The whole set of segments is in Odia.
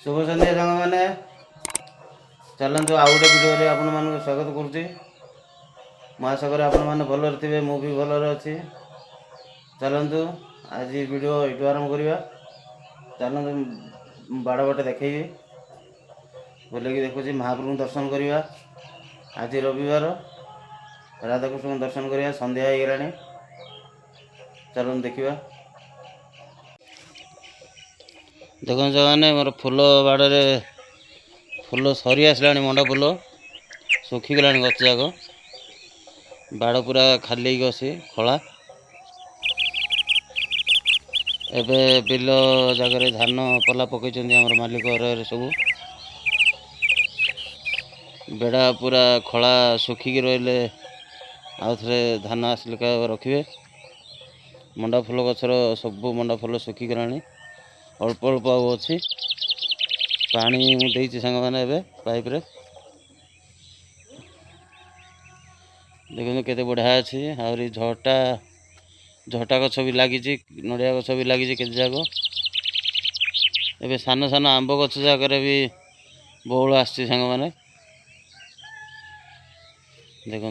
शुभ सन्ध्या सांग मैंने चलतु आउ गोटे भिडियो आपण मानक स्वागत करुच्ची। मैं आशा करें आपण मैंने भलर थे मुझे भलर अच्छी। चलतु आज वीडियो ये आरंभ करवा। चलतु बाड़ बटे देखी बुल देखुची महाप्रभु दर्शन करवा। आज रविवार राधाकृष्ण दर्शन करवा संध्या हो गला। चलतु देखा देखो मैंने मोर फूल बाड़े फूल सरी आसला मंडा फूल सुखीगला गच जाक बाड़ पूरा खाली अच्छी खला। एबे बिल जगह धान पला पकई आम मालिक सब बेड़ा पूरा खला सुखिकी रही आउ थे धान आसिल रखिए। मंडा फूल गचर सब मंडा फूल सुखीगला अल्प अल्प अच्छी पानी मुझे सांग मैंने पाइप रे देखो केते बढ़िया अच्छी। आहरी झटा झटा गछ भी लगी नड़िया गछ भी लगी केते जाक एबे सान सान आंब गछ जगह भी बहुल आसी सांग मैंने देखो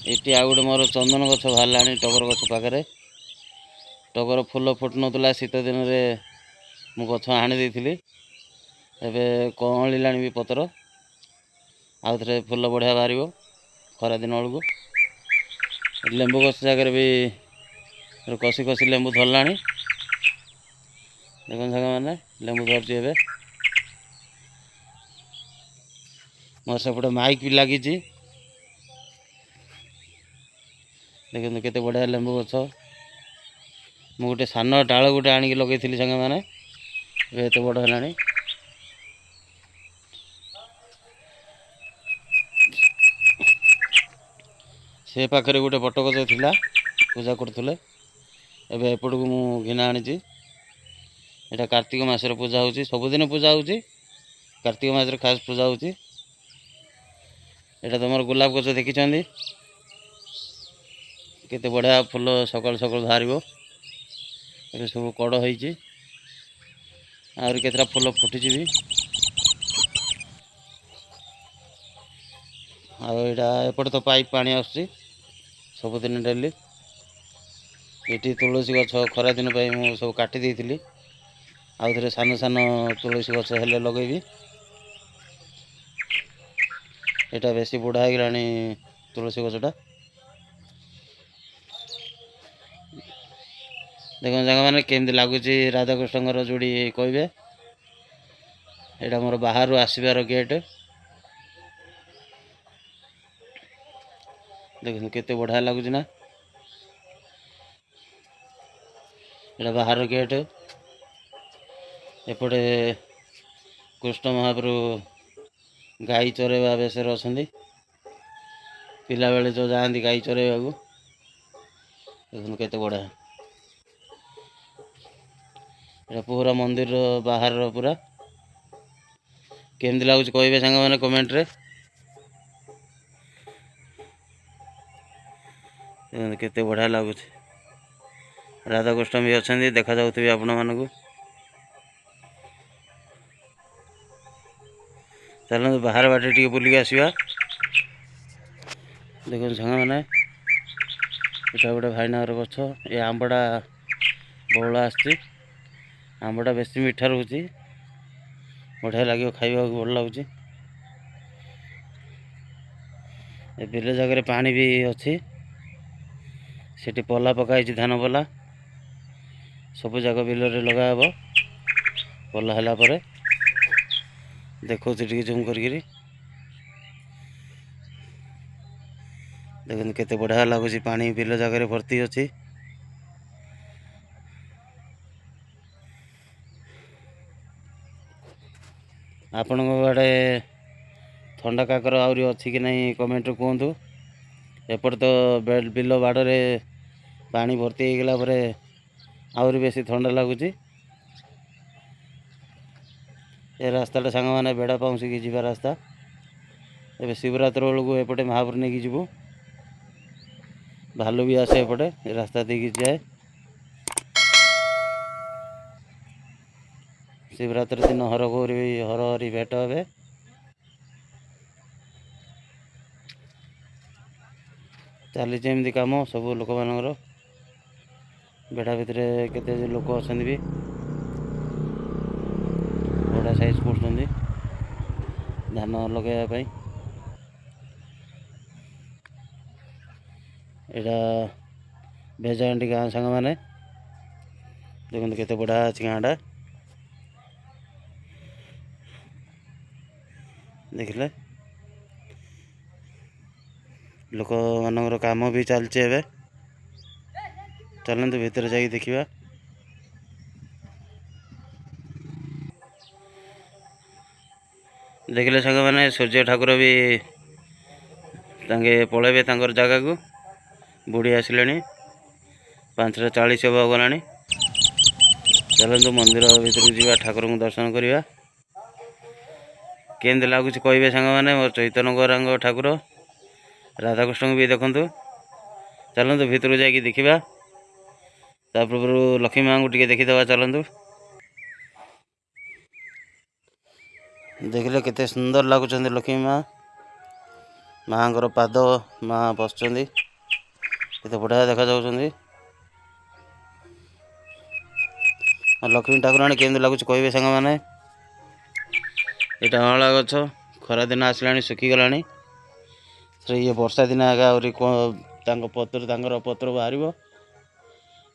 ये आ गए मोर चंदन गछ बाहर टगर गछ पाखे टगर फूल फुट नाला शीत दिन में मु गछ हाणी देती एबे कँला भी पतर आउ थे फूल बढ़िया बाहर खरा दिन बेलू लेंबू गछ जगह भी कषि कषि लेंबू धरला। देखो साग मैंने लेंबू धरती ए मोर सेपटे माइक भी लगी। देखो केते बढ़िया लेंबू गछ मु गोटे सान डाल गोटे आनिक लगे सांग मैंने एत बड़ है। से पाखे गोटे बटगछ थिला पूजा करुले एबे एपट को मु घिना आनी। यहाँ कार्तिक मासर पूजा हो सबुदिन पूजा हो कार्तिक मास खास पूजा हो। यहाँ तुम गोलाप गछ देखी केते बढ़िया फूल सकाल सकाल बाहर ये सब कड़ हो केतरा फूल फुटी भी आएपटे तो पाइप पानी आसुची सबुदिन डेली। ये तुलसी गछ खरा दिन मुझे सब काटी देती आउ थे सान सान तुलसी गछ हेले लगेबी। यहाँ बेसी बुढ़ा हो गला तुलसी गछटा देखो जगह मैंने केमती लगुच राधाकृष्ण जोड़ी कहे। यहाँ मोर बाहर आसबार गेट देखो केते बढ़िया लगुच ना। यहाँ बाहर गेट एपटे कृष्ण महाप्रभु गाई चरेवा बेसर अच्छा पिला बेले जो जाती गाई चरेवा को देखो केते बढ़िया। यहाँ पूरा मंदिर बाहर पूरा केमती लगुच कहे सांग मैंने कमेंट रे केते बढ़िया लगुच। राधाकृष्ण भी अच्छा देखा जाऊे आपण मानक। चलो बाहर बाटे टी बुलिक आसवा। देखो सांग मैंने यहाँ गोटे भाईनागर गछ ये आंबटा बहुल आसची आंबटा बेसी मीठा रोचे बढ़िया लगे खाइबा भल लगुच। बिल जगह पानी भी अच्छी सेठी पला पकाई धान पला सब जाक बिल लगा हे पला है पर देखो जूम कर देखते केते बढ़िया लगुच पानी बिल जगह भर्ती अच्छी। आपण आड़े थंडा काकर आहरी अच्छी कि नहीं कमेंट कहतु। एपट तो बिल बाड़े पानी भर्ती होगला आहरी बेसी थंडा लगुच। ए रास्ता सांग मैंने बेड़ा पाउसी की रास्ता एबे शिवरात्रि बेलू एपटे महापुर नहीं जीवु भालू भी आसे एपटे रास्ता देखी जाए। ଶିବରାତ୍ରି ଦିନ ହରହରି ଭେଟ ହେବେ। ଚାଲିଛି ଏମିତି କାମ ସବୁ ଲୋକମାନଙ୍କର। ବେଢ଼ା ଭିତରେ କେତେ ଲୋକ ଅଛନ୍ତି ବି ବଡ଼ା ସାଇଜ୍ କରୁଛନ୍ତି ଧାନ ଲଗାଇବା ପାଇଁ। ଏଇଟା ବେଜାଣ୍ଡି ଗାଁ ସାଙ୍ଗମାନେ ଦେଖନ୍ତୁ କେତେ ବଢ଼ିଆ ଅଛି ଗାଁଟା। ଦେଖିଲେ ଲୋକମାନଙ୍କର କାମ ବି ଚାଲିଛି ଏବେ। ଚାଲନ୍ତୁ ଭିତରେ ଯାଇକି ଦେଖିବା। ଦେଖିଲେ ସାଙ୍ଗମାନେ ସୂର୍ଯ୍ୟ ଠାକୁର ବି ତାଙ୍କେ ପଳେଇବେ ତାଙ୍କର ଜାଗାକୁ। ବୁଡ଼ି ଆସିଲେଣି 5:40 ହେବ ଗଲାଣି। ଚାଲନ୍ତୁ ମନ୍ଦିର ଭିତରକୁ ଯିବା, ଠାକୁରଙ୍କୁ ଦର୍ଶନ କରିବା। କେମିତି ଲାଗୁଛି କହିବେ ସାଙ୍ଗମାନେ। ମୋ ଚୈତନ୍ୟ ଗୌରାଙ୍ଗ ଠାକୁର ରାଧାକୃଷ୍ଣଙ୍କୁ ବି ଦେଖନ୍ତୁ। ଚାଲନ୍ତୁ ଭିତରକୁ ଯାଇକି ଦେଖିବା। ତା ପୂର୍ବରୁ ଲକ୍ଷ୍ମୀ ମାଙ୍କୁ ଟିକେ ଦେଖିଦେବା। ଚାଲନ୍ତୁ ଦେଖିଲେ କେତେ ସୁନ୍ଦର ଲାଗୁଛନ୍ତି ଲକ୍ଷ୍ମୀ ମାଙ୍କର ପାଦ। ମା ବସିଛନ୍ତି, କେତେ ବଢ଼ିଆ ଦେଖାଯାଉଛନ୍ତି। ଲକ୍ଷ୍ମୀ ଠାକୁରାଣୀ କେମିତି ଲାଗୁଛି କହିବେ ସାଙ୍ଗମାନେ। ଏଇଟା ଅଁଳା ଗଛ, ଖରାଦିନ ଆସିଲାଣି ଶୁଖିଗଲାଣି। ଇଏ ବର୍ଷା ଦିନ ଆଗା ଆହୁରି ତାଙ୍କର ପତ୍ର ବାହାରିବ।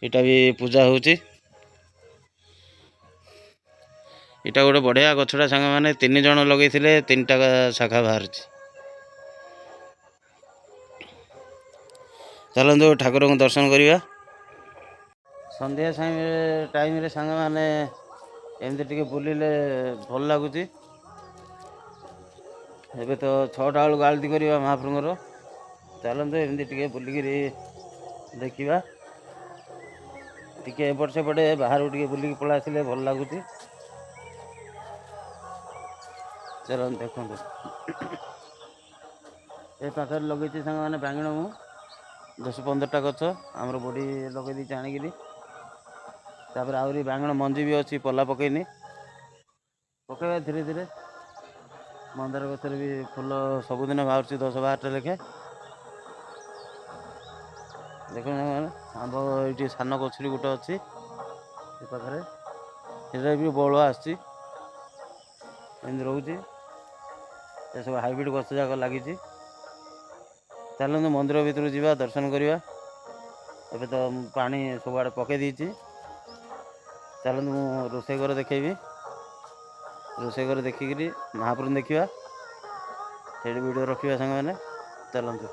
ଏଇଟା ବି ପୂଜା ହେଉଛି। ଏଇଟା ଗୋଟେ ବଢ଼ିଆ ଗଛଟା ସାଙ୍ଗମାନେ। 3 ଜଣ ଲଗେଇଥିଲେ 3ଟା ଶାଖା ବାହାରିଛି। ଚାଲନ୍ତୁ ଠାକୁରଙ୍କୁ ଦର୍ଶନ କରିବା। ସନ୍ଧ୍ୟା ଟାଇମ୍ରେ ସାଙ୍ଗମାନେ ଏମିତି ଟିକେ ବୁଲିଲେ ଭଲ ଲାଗୁଛି। ଏବେ ତ 6ଟା ବେଳକୁ ଆଳତି କରିବା ମହାପ୍ରଭୁଙ୍କର। ଚାଲନ୍ତୁ ଏମିତି ଟିକେ ବୁଲିକିରି ଦେଖିବା। ଟିକେ ଏପଟ ସେପଟେ ବାହାରକୁ ଟିକେ ବୁଲିକି ପଳେଇ ଆସିଲେ ଭଲ ଲାଗୁଛି। ଚାଲନ୍ତୁ ଦେଖନ୍ତୁ ଏ ପାଖରେ ଲଗେଇଛି ସାଙ୍ଗମାନେ ବାଙ୍ଗିଣ ମୁଁ 10-15ଟା ଗଛ ଆମର ବଡ଼ି ଲଗେଇ ଦେଇଛି ଆଣିକିରି। ତାପରେ ଆହୁରି ବାଙ୍ଗିଣ ମଞ୍ଜି ବି ଅଛି, ପଲା ପକେଇନି, ପକେଇବା ଧୀରେ ଧୀରେ। ମନ୍ଦାର ଗଛରେ ବି ଫୁଲ ସବୁଦିନ ବାହାରୁଛି 10-12ଟା ଲେଖେ। ଦେଖୁନ ଆମ୍ବ ଏଇଠି ସାନ ଗଛଟି ଗୋଟେ ଅଛି ଏ ପାଖରେ, ସେଟା ବି ବଉଳ ଆସିଛି। ଏମିତି ରହୁଛି। ଏସବୁ ହାଇବ୍ରିଡ଼ ଗଛ ଯାକ ଲାଗିଛି। ଚାଲନ୍ତୁ ମନ୍ଦିର ଭିତରକୁ ଯିବା, ଦର୍ଶନ କରିବା। ଏବେ ତ ପାଣି ସବୁଆଡ଼େ ପକେଇ ଦେଇଛି। ଚାଲନ୍ତୁ ମୁଁ ରୋଷେଇ ଘର ଦେଖେଇବି। ରୋଷେଇ ଘର ଦେଖିକିରି ମହାପ୍ରଭୁ ଦେଖିବା, ସେଇଠି ଭିଡ଼ିଓ ରଖିବା ସାଙ୍ଗମାନେ। ଚାଲନ୍ତୁ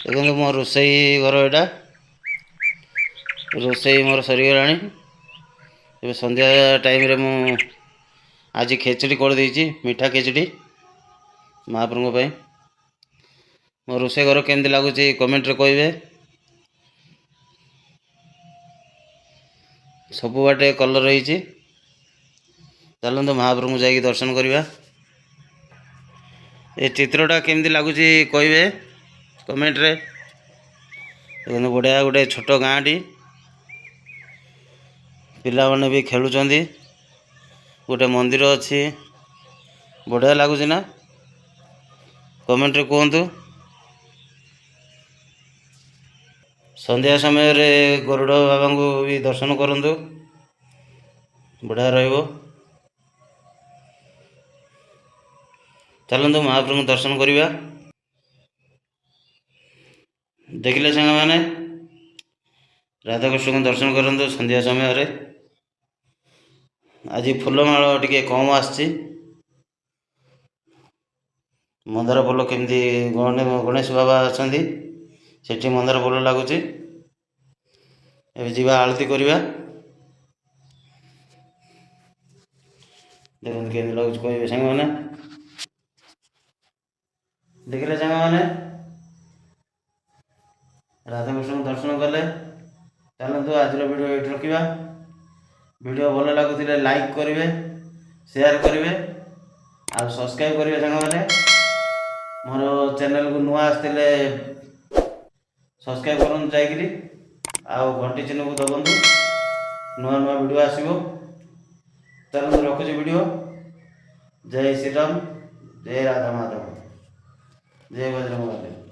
ଦେଖନ୍ତୁ ମୋ ରୋଷେଇ ଘର ଏଇଟା। ରୋଷେଇ ମୋର ସରିଗଲାଣି। ଏବେ ସନ୍ଧ୍ୟା ଟାଇମ୍ରେ ମୁଁ ଆଜି ଖେଚଡ଼ି କରିଦେଇଛି, ମିଠା ଖେଚଡ଼ି ମହାପ୍ରଭୁଙ୍କ ପାଇଁ। ମୋ ରୋଷେଇ ଘର କେମିତି ଲାଗୁଛି କମେଣ୍ଟରେ କହିବେ। ସବୁ ବାଟେ କଲର୍ ହେଇଛି। ଚାଲନ୍ତୁ ମହାପ୍ରଭୁଙ୍କୁ ଯାଇକି ଦର୍ଶନ କରିବା। ଏ ଚିତ୍ରଟା କେମିତି ଲାଗୁଛି କହିବେ କମେଣ୍ଟରେ। ଦେଖନ୍ତୁ ବଢ଼ିଆ ଗୋଟେ ଛୋଟ ଗାଁଟି, ପିଲାମାନେ ବି ଖେଳୁଛନ୍ତି, ଗୋଟେ ମନ୍ଦିର ଅଛି। ବଢ଼ିଆ ଲାଗୁଛି ନା? କମେଣ୍ଟରେ କୁହନ୍ତୁ। ସନ୍ଧ୍ୟା ସମୟରେ ଗରୁଡ଼ ବାବାଙ୍କୁ ବି ଦର୍ଶନ କରନ୍ତୁ, ବଢ଼ିଆ ରହିବ। ଚାଲନ୍ତୁ ମହାପ୍ରଭୁଙ୍କୁ ଦର୍ଶନ କରିବା। ଦେଖିଲେ ସାଙ୍ଗମାନେ ରାଧାକୃଷ୍ଣଙ୍କୁ ଦର୍ଶନ କରନ୍ତୁ ସନ୍ଧ୍ୟା ସମୟରେ। ଆଜି ଫୁଲମାଳ ଟିକେ କମ୍ ଆସିଛି। ମନ୍ଦାର ଫୁଲ କେମିତି ଗଣେଶ ବାବା ଅଛନ୍ତି ସେଠି ମନ୍ଦାର ଫୁଲ ଲାଗୁଛି। ଏବେ ଯିବା ଆଳତି କରିବା। ଦେଖନ୍ତୁ କେମିତି ଲାଗୁଛି କହିବେ ସାଙ୍ଗମାନେ। ଦେଖିଲେ ସାଙ୍ଗମାନେ ରାଧାକୃଷ୍ଣଙ୍କୁ ଦର୍ଶନ କଲେ। ଚାଲନ୍ତୁ ଆଜିର ଭିଡ଼ିଓ ଏଇଠି ରଖିବା। ଭିଡ଼ିଓ ଭଲ ଲାଗୁଥିଲେ ଲାଇକ୍ କରିବେ, ସେୟାର କରିବେ ଆଉ ସବସ୍କ୍ରାଇବ୍ କରିବେ ସାଙ୍ଗମାନେ। ମୋର ଚ୍ୟାନେଲକୁ ନୂଆ ଆସିଥିଲେ ସବସ୍କ୍ରାଇବ୍ କରନ୍ତୁ ଯାଇକିରି, ଆଉ ଘଣ୍ଟି ଚିହ୍ନକୁ ଦବନ୍ତୁ। नुआ नुआ वीडियो आसो। चलो तो रखुଛି वीडियो। जय श्री राम, जय राधा माधव, जय बजरंग बली।